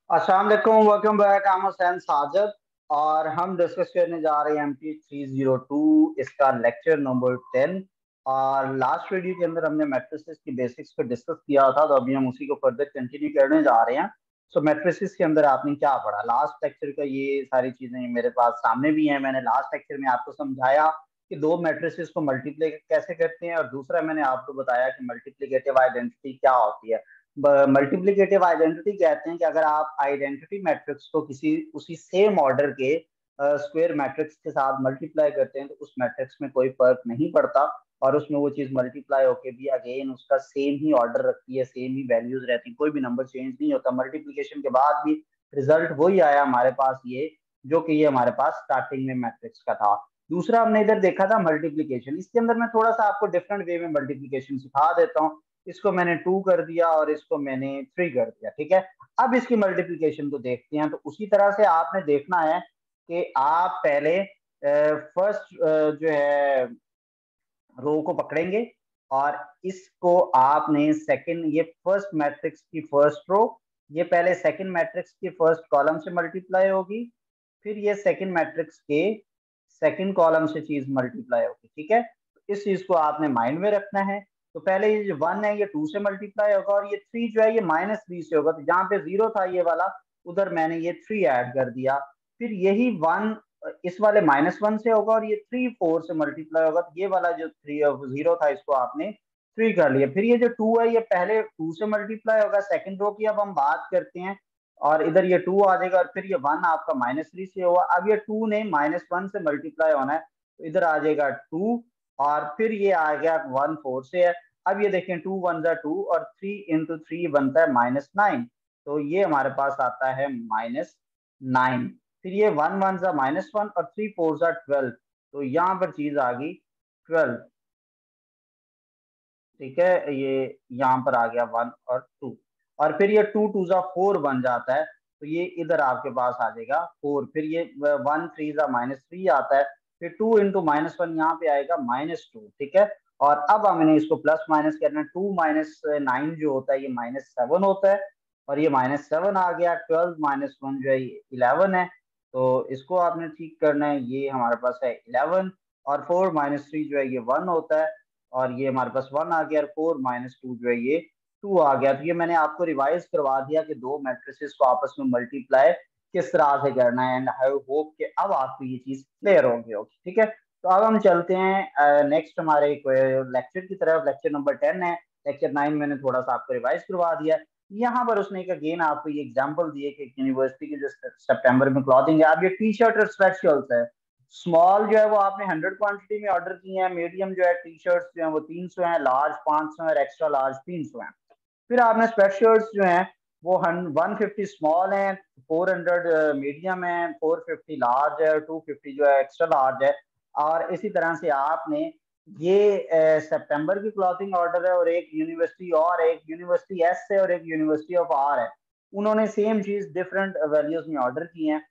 अस्सलाम वालेकुम, welcome back. I am Hussain Sajid और हम डिस्कस करने जा रहे हैं MT302 इसका लेक्चर नंबर 10। और लास्ट वीडियो के अंदर हमने मैट्रिसेस की बेसिक्स पे डिस्कस किया था, तो अभी हम उसी को फर्दर कंटिन्यू करने जा रहे हैं। सो मैट्रिसेस के अंदर आपने क्या पढ़ा लास्ट लेक्चर का, ये सारी चीजें मेरे पास सामने भी हैं। मैंने लास्ट लेक्चर में आपको समझाया कि दो मैट्रिसेस को मल्टीप्लाई कैसे करते हैं, और दूसरा मैंने आपको बताया कि मल्टीप्लिकेटिव आइडेंटिटी क्या होती है। मल्टीप्लिकेटिव आइडेंटिटी कहते हैं कि अगर आप आइडेंटिटी मैट्रिक्स को किसी उसी सेम ऑर्डर के स्क्वायर मैट्रिक्स के साथ मल्टीप्लाई करते हैं तो उस मैट्रिक्स में कोई फर्क नहीं पड़ता, और उसमें वो चीज मल्टीप्लाई होके भी अगेन उसका सेम ही ऑर्डर रखती है, सेम ही वैल्यूज रहती है, कोई भी नंबर चेंज नहीं होता। मल्टीप्लिकेशन के बाद भी रिजल्ट वही आया हमारे पास, ये जो कि ये हमारे पास स्टार्टिंग में मैट्रिक्स का था। दूसरा हमने इधर देखा था मल्टीप्लिकेशन। इसके अंदर मैं थोड़ा सा आपको डिफरेंट वे में मल्टीप्लिकेशन सिखा देता हूँ। इसको मैंने 2 कर दिया और इसको मैंने 3 कर दिया, ठीक है। अब इसकी मल्टीप्लिकेशन को देखते हैं। तो उसी तरह से आपने देखना है कि आप पहले फर्स्ट जो है रो को पकड़ेंगे, और इसको आपने सेकंड, ये फर्स्ट मैट्रिक्स की फर्स्ट रो, ये पहले सेकंड मैट्रिक्स की फर्स्ट कॉलम से मल्टीप्लाई होगी, फिर ये सेकंड मैट्रिक्स के सेकंड कॉलम से चीज मल्टीप्लाई होगी, ठीक है। तो इस चीज को आपने माइंड में रखना है। तो पहले ये जो 1 है ये 2 से मल्टीप्लाई होगा, और ये 3 जो है ये -3 से होगा। तो जहां पे 0 था ये वाला, उधर मैंने ये 3 ऐड कर दिया। फिर यही 1 इस वाले -1 से होगा, और ये 3 4 से मल्टीप्लाई होगा। तो ये वाला जो 3 0 था इसको आपने 3 कर लिया। फिर ये जो 2 है ये पहले 2 से मल्टीप्लाई होगा, सेकंड रो की अब हम बात करते हैं, और इधर ये 2 आ जाएगा, और फिर ये 1 आपका -3 से हुआ। अब ये 2 ने -1 से मल्टीप्लाई होना है, तो इधर आ जाएगा 2, और फिर ये आ गया 1 4 से है। अब ये देखें 2 1 जा 2, और 3 इंटू 3 बनता है -9, तो ये हमारे पास आता है -9। फिर ये 1 1 जा -1, और 3 4 जा 12, तो यहाँ पर चीज आ गई 12, ठीक है। ये यहाँ पर आ गया 1 और 2, और फिर ये 2 2 जा 4 बन जाता है, तो ये इधर आपके पास आ जाएगा 4। फिर ये 1 3 जा -3 आता है, फिर 2 इंटू -1 यहाँ पे आएगा -2, ठीक है। और अब हमने इसको प्लस माइनस करना है। 2 -9 जो होता है ये -7 होता है, और ये -7 आ गया। 12 -1 जो है ये 11 है, तो इसको आपने ठीक करना है। ये हमारे पास है 11, और 4 -3 जो है ये 1 होता है, और ये हमारे पास 1 आ गया, और 4 -2 जो है ये 2 आ गया। तो ये मैंने आपको रिवाइज करवा दिया कि दो मैट्रिसेस को आपस में मल्टीप्लाई किस तरह से करना है, एंड आई होप कि अब आपको ये चीज क्लियर होगी होगी, ठीक है। तो अब हम चलते हैं नेक्स्ट हमारे लेक्चर की तरफ। लेक्चर नंबर 10 है। लेक्चर 9 मैंने थोड़ा सा आपको रिवाइज करवा दिया। यहाँ पर उसने एक अगेन आपको ये एग्जांपल दिए कि यूनिवर्सिटी की जो सितंबर में क्लॉथिंग है। अब ये टी शर्ट और स्वेट शर्ट्स है। स्मॉल जो है वो आपने 100 क्वांटिटी में ऑर्डर की है, मीडियम जो है टी शर्ट्स जो है वो 300 है, लार्ज 500 है, और एक्स्ट्रा लार्ज 300 है। फिर आपने स्वेट शर्ट्स जो है वो 150 स्मॉल है, 400 मीडियम है, 450 लार्ज है, और 250 जो है एक्स्ट्रा लार्ज है। और इसी तरह से आपने ये सितंबर की क्लॉथिंग ऑर्डर है, और एक यूनिवर्सिटी, और एक यूनिवर्सिटी एस है, और एक यूनिवर्सिटी ऑफ आर है। उन्होंने सेम चीज डिफरेंट वैल्यूज में ऑर्डर की है।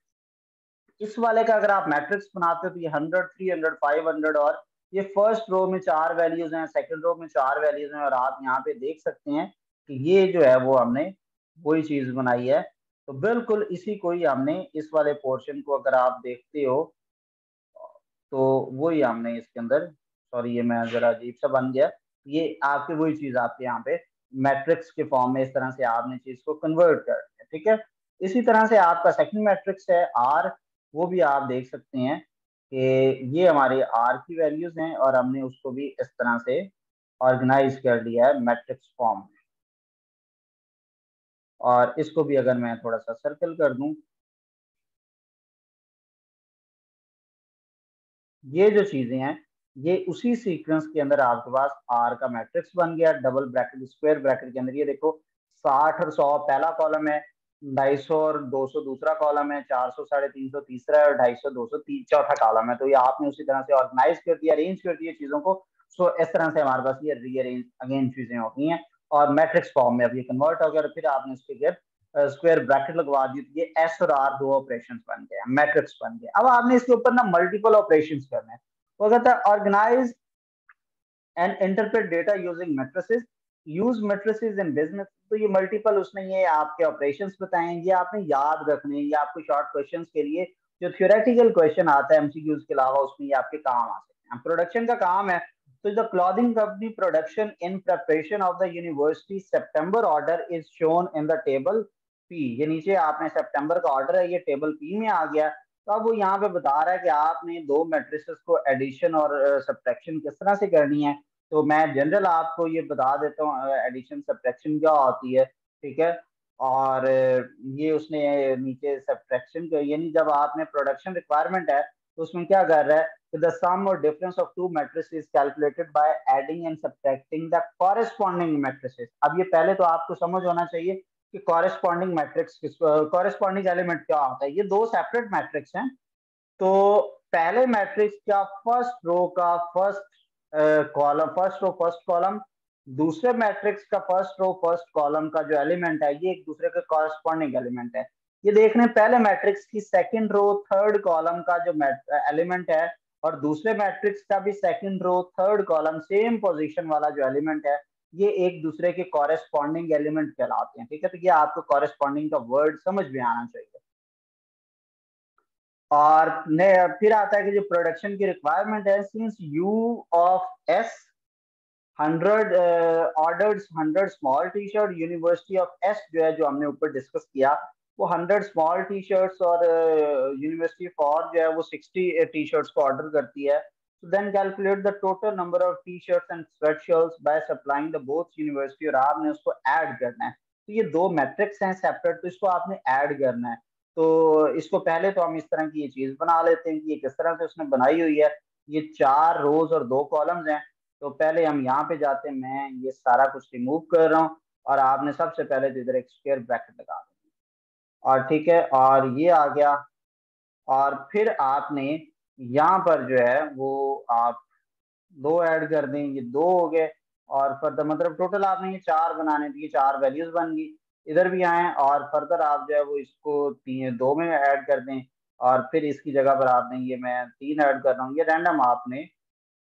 इस वाले का अगर आप मैट्रिक्स बनाते हो तो ये 100 300 500, और ये फर्स्ट रो में 4 वैल्यूज हैं, सेकंड रो में 4 वैल्यूज हैं, और आप यहाँ पे देख सकते हैं कि ये जो है वो हमने वही चीज बनाई है। तो बिल्कुल इसी को ही हमने, इस वाले पोर्शन को अगर आप देखते हो तो वही हमने इसके अंदर, सॉरी ये मैं जरा अजीब सा बन गया, ये आपके वही चीज आपके यहाँ पे मैट्रिक्स के फॉर्म में इस तरह से आपने चीज को कन्वर्ट कर दिया, ठीक है। इसी तरह से आपका सेकंड मैट्रिक्स है आर, वो भी आप देख सकते हैं कि ये हमारे आर की वैल्यूज हैं, और हमने उसको भी इस तरह से ऑर्गेनाइज कर लिया है मैट्रिक्स फॉर्म में। और इसको भी अगर मैं थोड़ा सा सर्कल कर दूं, ये जो चीजें हैं ये उसी सीक्वेंस के अंदर आपके पास आर का मैट्रिक्स बन गया। डबल ब्रैकेट स्क्वायर ब्रैकेट के अंदर ये देखो, 60 और 100 पहला कॉलम है, 250 और 200 दूसरा कॉलम है, 400 350 तीसरा है, और 250 200 चौथा कॉलम है। तो ये आपने उसी तरह से ऑर्गेनाइज कर दिया, अरेंज कर दिया चीजों को। सो इस तरह से हमारे पास ये रीअरेंज अगेन चीजें होती हैं, और मैट्रिक्स फॉर्म में अब ये कन्वर्ट हो गया। और फिर आपने उसके गिर्द स्क्वायर ब्रैकेट लगवा दी, तो ये एस और आर दो ऑपरेशन बन गए, मैट्रिक्स बन गए। अब आपने इसके ऊपर ना मल्टीपल ऑपरेशन करने हैं। वो कहता है organise and interpret data using matrices. Use matrices in business, तो ये मल्टीपल उसने ये आपके ऑपरेशंस बताएंगे, आपने याद रखने, ये आपको शॉर्ट क्वेश्चंस के लिए जो थियोरेटिकल क्वेश्चन आता है एमसीक्यूज के अलावा उसमें ये आपके काम आ सकते हैं। प्रोडक्शन का काम है, तो the clothing company production in preparation of the university September order is shown in the table P. ये नीचे आपने सितंबर का ऑर्डर है, ये टेबल पी में आ गया। तो अब वो यहाँ पे बता रहा है कि आपने दो मैट्रिसेस को एडिशन और सब्ट्रैक्शन किस तरह से करनी है। तो मैं जनरल आपको ये बता देता हूँ एडिशन सब्ट्रैक्शन क्या होती है, ठीक है। और ये उसने नीचे सब्ट्रैक्शन का, यानी जब आपने प्रोडक्शन रिक्वायरमेंट है तो उसमें क्या कर रहा है कि द सम और difference of to matrices is calculated by adding and subtracting the corresponding matrices. अब ये पहले तो आपको समझ होना चाहिए कि कॉरेस्पॉन्डिंग मैट्रिक्स किस, कॉरेस्पॉन्डिंग एलिमेंट क्या होता है। ये दो सेपरेट मैट्रिक्स हैं। तो पहले मैट्रिक्स का फर्स्ट रो का first column, first row first column, दूसरे मैट्रिक्स का फर्स्ट रो फर्स्ट कॉलम का जो एलिमेंट है ये एक दूसरे के कॉरेस्पॉन्डिंग एलिमेंट है। ये देखने पहले मैट्रिक्स की सेकंड रो थर्ड कॉलम का जो एलिमेंट है और दूसरे मैट्रिक्स का भी second row third column same position वाला जो एलिमेंट है, ये एक दूसरे के कॉरेस्पॉन्डिंग एलिमेंट कहलाते हैं, ठीक है। तो ये आपको कॉरेस्पॉन्डिंग का वर्ड समझ में आना चाहिए। और फिर आता है कि जो प्रोडक्शन की रिक्वायरमेंट है, since you of S 100 small T shirt, university of S जो है जो हमने ऊपर डिस्कस किया वो 100 स्मॉल टी शर्ट्स और यूनिवर्सिटी फॉर जो है वो 60 टी शर्ट्स को ऑर्डर करती है। तो then calculate the total number of T shirts and sweatshirts by supplying the both university, और आपने उसको ऐड करना है। तो ये दो मैट्रिक्स हैं सेपरेट, तो इसको आपने ऐड करना है। तो इसको पहले तो हम इस तरह की ये चीज बना लेते हैं कि ये किस तरह से उसने बनाई हुई है। ये 4 रोज और 2 कॉलम्स हैं। तो पहले हम यहाँ पे जाते हैं, मैं ये सारा कुछ रिमूव कर रहा हूँ और आपने सबसे पहले तो इधर एक स्क्वायर ब्रैकेट लगा देना, और ठीक है, और ये आ गया। और फिर आपने यहाँ पर जो है वो आप दो ऐड कर दें, ये दो हो गए। और फर्दर मतलब टोटल आपने ये 4 बनाने थे, ये 4 वैल्यूज बन गई। इधर भी आए और फर्दर आप जो है वो इसको दो में ऐड कर दें, और फिर इसकी जगह पर आपने ये मैं 3 ऐड कर रहा हूँ, ये रैंडम आपने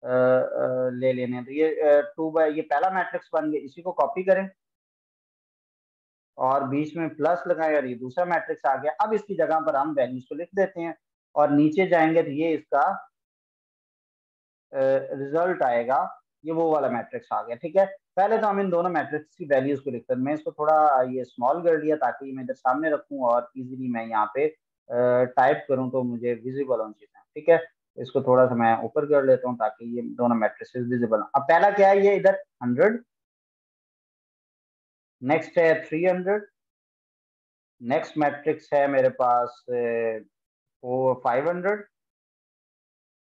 ले लेने हैं। तो ये 2 बाय, ये पहला मैट्रिक्स बन गया, इसी को कॉपी करें और बीच में प्लस लगाएं और ये दूसरा मैट्रिक्स आ गया। अब इसकी जगह पर हम वैल्यूज को लिख देते हैं और नीचे जाएंगे तो ये इसका रिजल्ट आएगा, ये वो वाला मैट्रिक्स आ गया, ठीक है। पहले तो हम इन दोनों मैट्रिक्स की वैल्यूज को लिखते हैं। मैं इसको थोड़ा ये स्मॉल कर लिया ताकि मैं इधर सामने रखूं और इजीली मैं यहाँ पे टाइप करूं तो मुझे विजिबल होनी चाहिए, ठीक है। इसको थोड़ा सा मैं ऊपर कर लेता हूँ ताकि ये दोनों मैट्रिक्स विजिबल हो। अब पहला क्या है, ये इधर 100, नेक्स्ट है 300, नेक्स्ट मैट्रिक्स है मेरे पास वो 500,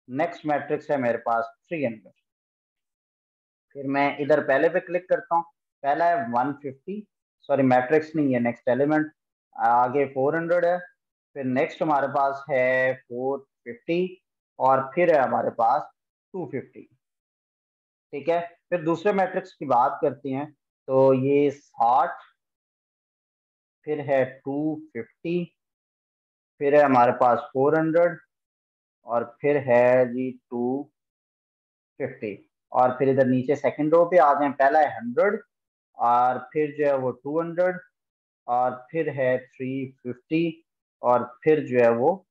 नेक्स्ट मैट्रिक्स है मेरे पास 300। फिर मैं इधर पहले पे क्लिक करता हूँ, पहला है 150, सॉरी मैट्रिक्स नहीं है, नेक्स्ट एलिमेंट। आगे 400 है, फिर नेक्स्ट हमारे पास है 450, और फिर है हमारे पास 250, ठीक है। फिर दूसरे मैट्रिक्स की बात करते हैं, तो ये 60, फिर है 250, फिर है हमारे पास 400, और फिर है जी 250। और फिर इधर नीचे सेकंड रो पे आ जाए, पहला है 100, और फिर जो है वो 200, और फिर है 350, और फिर जो है वो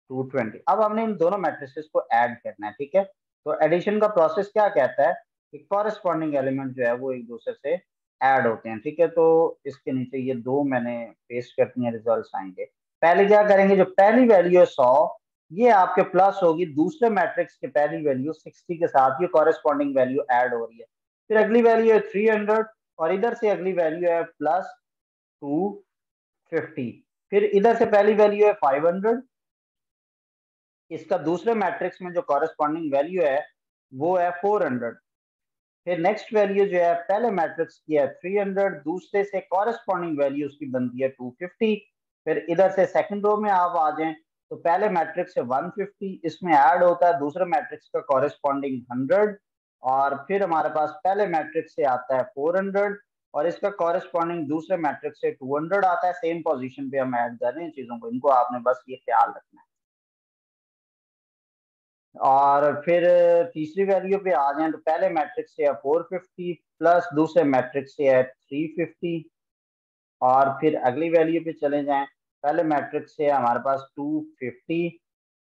220। अब हमने इन दोनों मैट्रिसेस को ऐड करना है, ठीक है। तो एडिशन का प्रोसेस क्या कहता है कि कॉरेस्पॉन्डिंग एलिमेंट जो है वो एक दूसरे से ऐड होते हैं, ठीक है। तो इसके नीचे ये दो मैंने पेस्ट कर दिए, रिजल्ट आएंगे। पहले क्या करेंगे, जो पहली वैल्यू है 100, ये आपके प्लस होगी दूसरे मैट्रिक्स की पहली वैल्यू 60 के साथ, ये कॉरेस्पॉन्डिंग वैल्यू ऐड हो रही है। फिर अगली वैल्यू है 300, और इधर से अगली वैल्यू है प्लस 250। फिर इधर से पहली वैल्यू है 500, इसका दूसरे मैट्रिक्स में जो कॉरेस्पॉन्डिंग वैल्यू है वो है 400। फिर नेक्स्ट वैल्यू जो है पहले मैट्रिक्स की है 300, दूसरे से कॉरेस्पॉन्डिंग वैल्यू उसकी बनती है 250। फिर इधर से सेकंड रो में आप आ जाएं, तो पहले मैट्रिक्स से 150, इसमें ऐड होता है दूसरे मैट्रिक्स का कॉरेस्पॉन्डिंग 100, और फिर हमारे पास पहले मैट्रिक्स से आता है 400, और इसका कॉरेस्पॉन्डिंग दूसरे मैट्रिक्स से 200 आता है। सेम पोजीशन पे हम ऐड कर रहे हैं चीजों को, इनको आपने बस ये ख्याल रखना है। और फिर तीसरी वैल्यू पे आ जाए तो पहले मैट्रिक्स से है 450 प्लस दूसरे मैट्रिक्स से है 350। और फिर अगली वैल्यू पे चले जाएं, पहले मैट्रिक्स से हमारे पास 250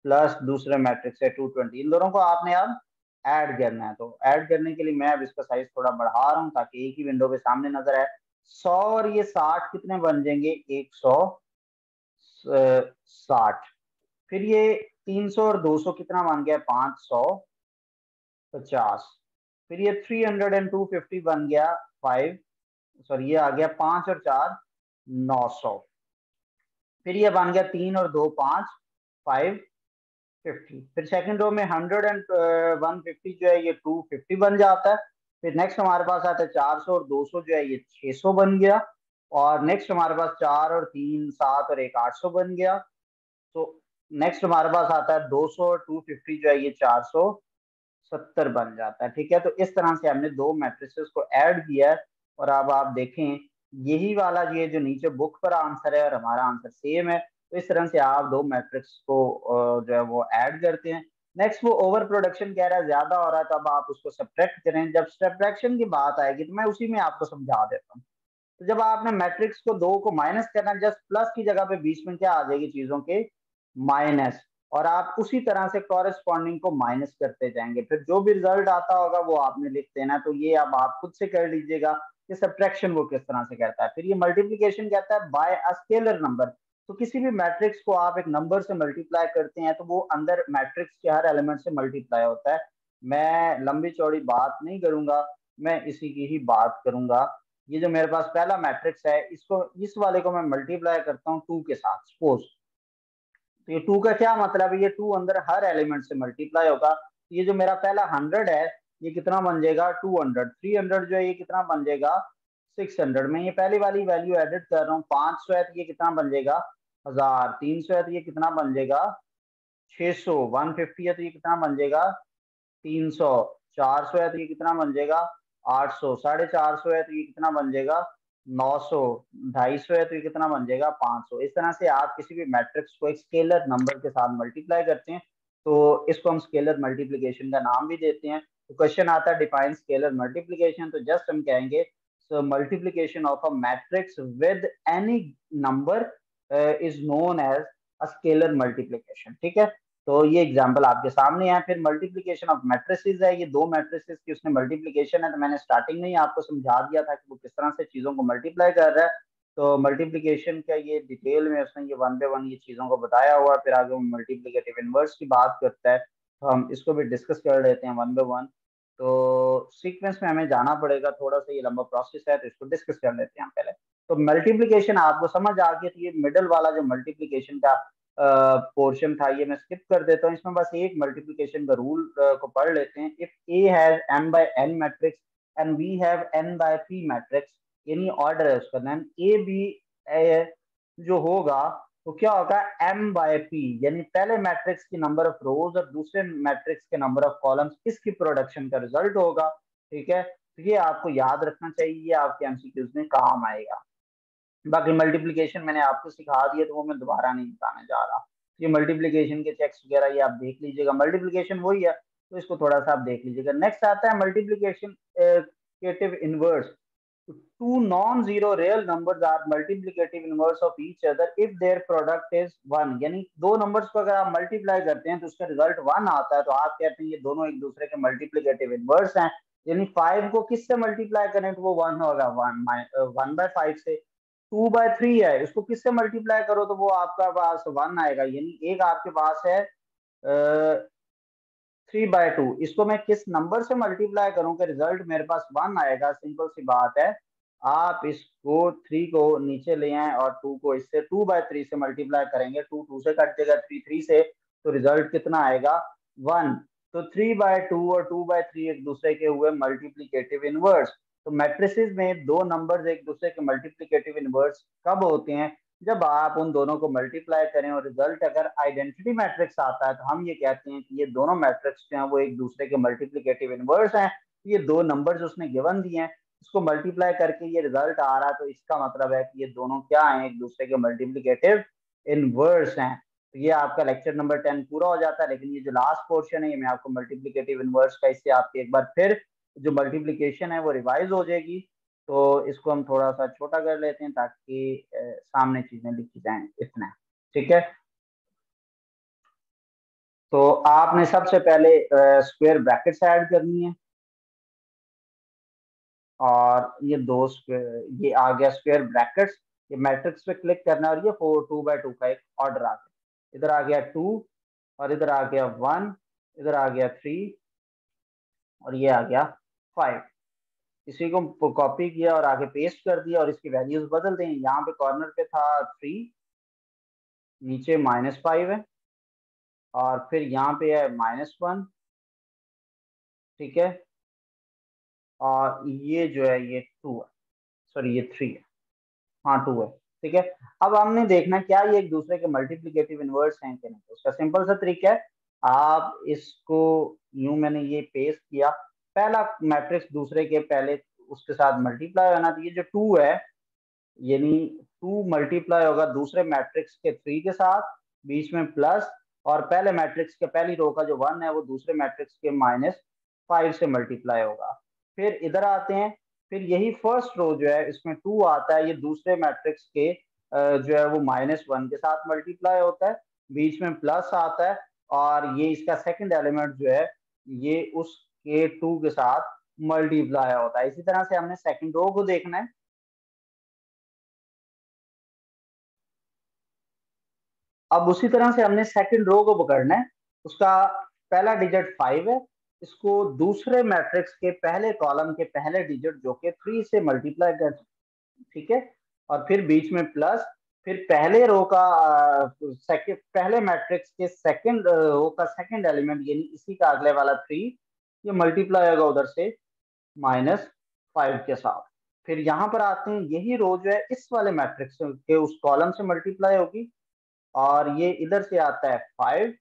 प्लस दूसरे मैट्रिक्स से 220। इन दोनों को आपने अब ऐड करना है। तो ऐड करने के लिए मैं अब इसका साइज थोड़ा बढ़ा रहा हूँ ताकि एक ही विंडो पे सामने नजर आए। 100 और ये 60 कितने बन जाएंगे? 160। फिर ये 300 और 200 कितना बन गया? 550। फिर ये 300 एंड 250 बन गया 5, सॉरी ये आ गया 5 और 4 900। फिर ये बन गया 3 और 2 5 550। फिर सेकंड रो में 100 एंड 150 जो है ये 250 बन जाता है। फिर नेक्स्ट हमारे पास आता है 400 और 200 जो है ये 600 बन गया। और नेक्स्ट हमारे पास 4 और 3 7 और 1 800 बन गया। तो नेक्स्ट हमारे पास आता है 200 और 250 जो है ये 470 बन जाता है। ठीक है, तो इस तरह से हमने दो मैट्रिसेस को ऐड किया है। और अब आप देखें यही वाला ये जो नीचे बुक पर आंसर है और हमारा आंसर सेम है। तो इस तरह से आप दो मैट्रिक्स को जो है वो ऐड करते हैं। नेक्स्ट वो ओवर प्रोडक्शन कह रहा है, ज्यादा हो रहा है, तब आप उसको सब्ट्रैक्ट करें। जब सब्ट्रैक्शन की बात आएगी तो मैं उसी में आपको समझा देता हूँ। तो जब आपने मैट्रिक्स को दो को माइनस करना, जस्ट प्लस की जगह पे बीच में क्या आ जाएगी चीजों के? माइनस। और आप उसी तरह से कॉरेस्पॉन्डिंग को माइनस करते जाएंगे, फिर जो भी रिजल्ट आता होगा वो आपने लिख देना। तो ये अब आप खुद से कर लीजिएगा कि सब्ट्रैक्शन वो किस तरह से करता है। फिर ये मल्टीप्लीकेशन कहता है बाय अ स्केलर नंबर। तो किसी भी मैट्रिक्स को आप एक नंबर से मल्टीप्लाई करते हैं तो वो अंदर मैट्रिक्स के हर एलिमेंट से मल्टीप्लाई होता है। मैं लंबी चौड़ी बात नहीं करूंगा, मैं इसी की ही बात करूंगा। ये जो मेरे पास पहला मैट्रिक्स है, इसको इस वाले को मैं मल्टीप्लाई करता हूँ 2 के साथ सपोज। तो ये 2 का क्या मतलब है? ये 2 अंदर हर एलिमेंट से मल्टीप्लाई होगा। तो ये जो मेरा पहला 100 है ये कितना बन जाएगा? 200। 300 जो है ये कितना बन जाएगा? 600। मैं ये पहली वाली वैल्यू एडिट कर रहा हूँ। 500 है तो ये कितना बन जाएगा? 1000। 300 है तो ये कितना बन जाएगा? 600। 150 है तो ये कितना बन जाएगा? 300। 400 है तो ये कितना बन जाएगा? 800। 450 है तो ये कितना बन जाएगा? 900। 250 है तो ये कितना बन जाएगा? 500। इस तरह से आप किसी भी मैट्रिक्स को एक स्केलर नंबर के साथ मल्टीप्लाई करते हैं तो इसको हम स्केलर मल्टीप्लीकेशन का नाम भी देते हैं। तो क्वेश्चन आता है डिफाइन स्केलर मल्टीप्लीकेशन, तो जस्ट हम कहेंगे so multiplication of a matrix with any number is known as a scalar multiplication. ठीक है, तो ये एग्जांपल आपके सामने है। फिर मल्टीप्लिकेशन ऑफ मैट्रिसेस है, ये दो मैट्रिसेस की उसने मल्टीप्लिकेशन है। तो मैंने स्टार्टिंग में ही आपको समझा दिया था कि वो किस तरह से चीजों को मल्टीप्लाई कर रहा है। तो मल्टीप्लिकेशन का ये डिटेल में उसने ये वन बाय वन ये चीजों को बताया हुआ है। फिर आगे वो मल्टीप्लिकेटिव इनवर्स की बात करता है, तो हम इसको भी डिस्कस कर लेते हैं वन बाय वन। तो सीक्वेंस में हमें जाना पड़ेगा, थोड़ा सा ये लंबा प्रोसेस है तो इसको डिस्कस कर लेते हैं हम पहले। तो मल्टीप्लिकेशन आपको समझ आ गई। तो ये मिडल वाला जो मल्टीप्लिकेशन का पोर्शन था ये मैं स्किप कर देता हूँ। इसमें बस एक मल्टीप्लिकेशन का रूल को पढ़ लेते हैं। If A has m by n matrix and we have n by p matrix, यानी ऑर्डर है उसका, देन ए बी जो होगा तो क्या होगा? m by p, यानी पहले मैट्रिक्स की नंबर ऑफ रोज और दूसरे मैट्रिक्स के नंबर ऑफ कॉलम्स, इसकी प्रोडक्शन का रिजल्ट होगा। ठीक है, तो ये आपको याद रखना चाहिए, आपके एमसीक्यूज में काम आएगा। बाकी मल्टीप्लिकेशन मैंने आपको सिखा दिया तो वो मैं दोबारा नहीं बताने जा रहा। ये मल्टीप्लिकेशन के चेक्स वगैरह ये आप देख लीजिएगा, मल्टीप्लिकेशन वही है तो इसको थोड़ा सा आप देख लीजिएगा। नेक्स्ट आता है multiplication inverse. Two non zero real numbers are multiplicative inverse of each other if their product is one. यानी दो नंबर्स को अगर आप मल्टीप्लाई करते हैं तो उसका रिजल्ट वन आता है, तो आप कहते हैं ये दोनों एक दूसरे के मल्टीप्लिकेटिव इनवर्स हैं। यानी 5 को किससे मल्टीप्लाई करें तो वो वन होगा, 1/5 से। 2/3 है, इसको किससे मल्टीप्लाई करो तो वो आपका पास वन आएगा। यानी एक आपके पास है 3/2, इसको मैं किस नंबर से मल्टीप्लाई करूं कि रिजल्ट मेरे पास वन आएगा? सिंपल सी बात है, आप इसको 3 को नीचे ले आए और 2 को इससे 2/3 से मल्टीप्लाई करेंगे। 2 2 से कट देगा, 3 3 से, तो रिजल्ट कितना आएगा? वन। तो 3/2 और 2/3 एक दूसरे के हुए मल्टीप्लीकेटिव इनवर्स। तो मैट्रिसेस में दो नंबर्स एक दूसरे के मल्टीप्लीकेटिव इनवर्स कब होते हैं? जब आप उन दोनों को मल्टीप्लाई करें और रिजल्ट अगर आइडेंटिटी मैट्रिक्स आता है तो हम ये कहते हैं कि ये दोनों मैट्रिक्स जो हैं वो एक दूसरे के मल्टीप्लिकेटिव इनवर्स हैं। ये दो नंबर्स उसने गिवन दिए हैं, इसको मल्टीप्लाई करके ये रिजल्ट आ रहा है, तो इसका मतलब है कि ये दोनों क्या हैं? एक दूसरे के मल्टीप्लिकेटिव इनवर्स हैं। तो ये आपका लेक्चर नंबर 10 पूरा हो जाता है। लेकिन ये जो लास्ट पोर्शन है ये मैं आपको मल्टीप्लिकेटिव इनवर्स का, इससे आपकी एक बार फिर जो मल्टीप्लिकेशन है वो रिवाइज हो जाएगी। तो इसको हम थोड़ा सा छोटा कर लेते हैं ताकि सामने चीजें लिखी जाएं, इतना। ठीक है, तो आपने सबसे पहले स्क्वायर ब्रैकेट्स ऐड करनी है, और ये दो स्क्वायर, ये आ गया स्क्वायर ब्रैकेट्स। ये मैट्रिक्स पे क्लिक करना है और ये 4 2 by 2 का एक ऑर्डर आ गया। इधर आ गया 2, और इधर आ गया 1, इधर आ गया 3, और ये आ गया 5। इसी को कॉपी किया और आगे पेस्ट कर दिया, और इसकी वैल्यूज बदल दें। यहाँ पे कॉर्नर पे था 3, नीचे -5 है, और फिर यहाँ पे है -1। ठीक है, और ये जो है ये 2 है, सॉरी ये 3 है, हाँ 2 है। ठीक है, अब हमने देखना क्या ये एक दूसरे के मल्टीप्लिकेटिव इनवर्स हैं कि नहीं। तो उसका सिंपल सा तरीका है, आप इसको यूं, मैंने ये पेस्ट किया, पहला मैट्रिक्स दूसरे के पहले उसके साथ मल्टीप्लाई होना। तो ये जो 2 है, यानी 2 मल्टीप्लाई होगा दूसरे मैट्रिक्स के 3 के साथ, बीच में प्लस, और पहले मैट्रिक्स के पहली रो का जो 1 है वो दूसरे मैट्रिक्स के -5 से मल्टीप्लाई होगा। फिर इधर आते हैं, फिर यही फर्स्ट रो जो है इसमें 2 आता है, ये दूसरे मैट्रिक्स के जो है वो -1 के साथ मल्टीप्लाई होता है, बीच में प्लस आता है, और ये इसका सेकंड एलिमेंट जो है ये उसके 2 के साथ मल्टीप्लाई होता है। इसी तरह से हमने सेकंड रो को देखना है। अब उसी तरह से हमने सेकंड रो को पकड़ना है, उसका पहला डिजिट 5 है, इसको दूसरे मैट्रिक्स के पहले कॉलम के पहले डिजिट जो कि 3 से मल्टीप्लाई कर। ठीक है, और फिर बीच में प्लस, फिर पहले रो का सेकंड, पहले मैट्रिक्स के सेकंड रो का सेकंड एलिमेंट यानी इसी का अगले वाला 3, ये मल्टीप्लाई होगा उधर से -5 के साथ। फिर यहाँ पर आते हैं, यही रो जो है इस वाले मैट्रिक्स के उस कॉलम से मल्टीप्लाई होगी, और ये इधर से आता है 5,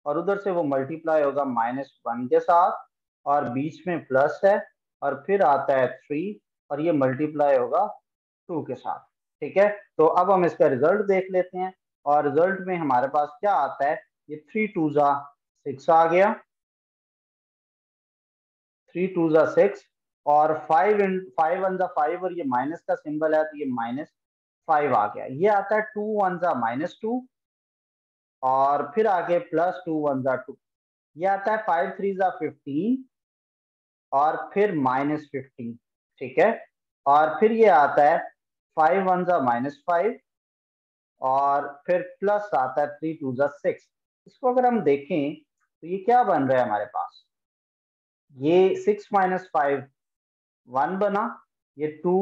और उधर से वो मल्टीप्लाई होगा -1 के साथ, और बीच में प्लस है, और फिर आता है 3, और ये मल्टीप्लाई होगा 2 के साथ। ठीक है, तो अब हम इसका रिजल्ट देख लेते हैं, और रिजल्ट में हमारे पास क्या आता है, ये 3 2 6 आ गया, 3 2 6, और 5 1 5, और ये माइनस का सिंबल है तो ये -5 आ गया। ये आता है 2 1 -2, और फिर आगे +2 1 2, ये आता है 5 3 15, और फिर -15। ठीक है, और फिर ये आता है 5 1 -5, और फिर प्लस आता है 3 2 6। इसको अगर हम देखें तो ये क्या बन रहा है हमारे पास, ये 6 -5 1 बना, ये 2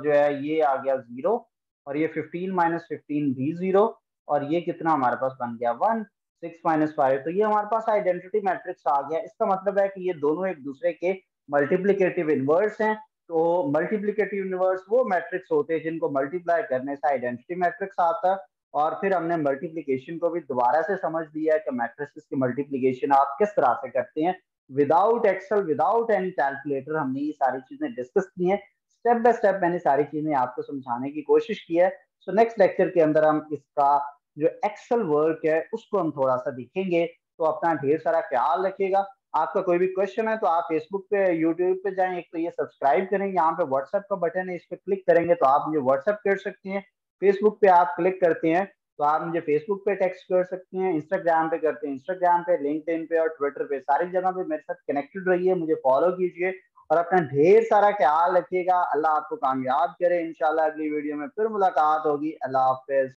जो है ये आ गया 0, और ये 15 -15 भी 0, और ये कितना हमारे पास बन गया 1। 6 -5, तो ये हमारे पास आइडेंटिटी मैट्रिक्स आ गया। इसका मतलब है कि ये दोनों एक दूसरे के मल्टीप्लिकेटिव इनवर्स हैं। तो मल्टीप्लिकेटिव इनवर्स वो मैट्रिक्स होते हैं जिनको मल्टीप्लाई करने से आइडेंटिटी मैट्रिक्स आता है। और फिर हमने मल्टीप्लिकेशन को भी दोबारा से समझ लिया है कि मैट्रिक्स की मल्टीप्लिकेशन आप किस तरह से करते हैं, without Excel, without any calculator. हमने ये सारी चीजें डिस्कस की हैं, स्टेप बाय स्टेप मैंने सारी चीजें आपको समझाने की कोशिश की है। सो नेक्स्ट लेक्चर के अंदर हम इसका जो एक्सेल वर्क है उसको हम थोड़ा सा देखेंगे। तो अपना ढेर सारा ख्याल रखिएगा। आपका कोई भी क्वेश्चन है तो आप फेसबुक पे, यूट्यूब पे जाएं, एक तो ये सब्सक्राइब करें, यहाँ पे व्हाट्सएप का बटन है, इस पर क्लिक करेंगे तो आप मुझे व्हाट्सएप कर सकते हैं। फेसबुक पे आप क्लिक करते हैं तो आप मुझे फेसबुक पे टेक्स्ट कर सकते हैं, इंस्टाग्राम पे करते हैं इंस्टाग्राम पे, लिंक्डइन पे और ट्विटर पे, सारी जगह पे मेरे साथ कनेक्टेड रहिए, मुझे फॉलो कीजिए, और अपना ढेर सारा ख्याल रखिएगा। अल्लाह आपको कामयाब करे। इंशाल्लाह अगली वीडियो में फिर मुलाकात होगी। अल्लाह हाफिज।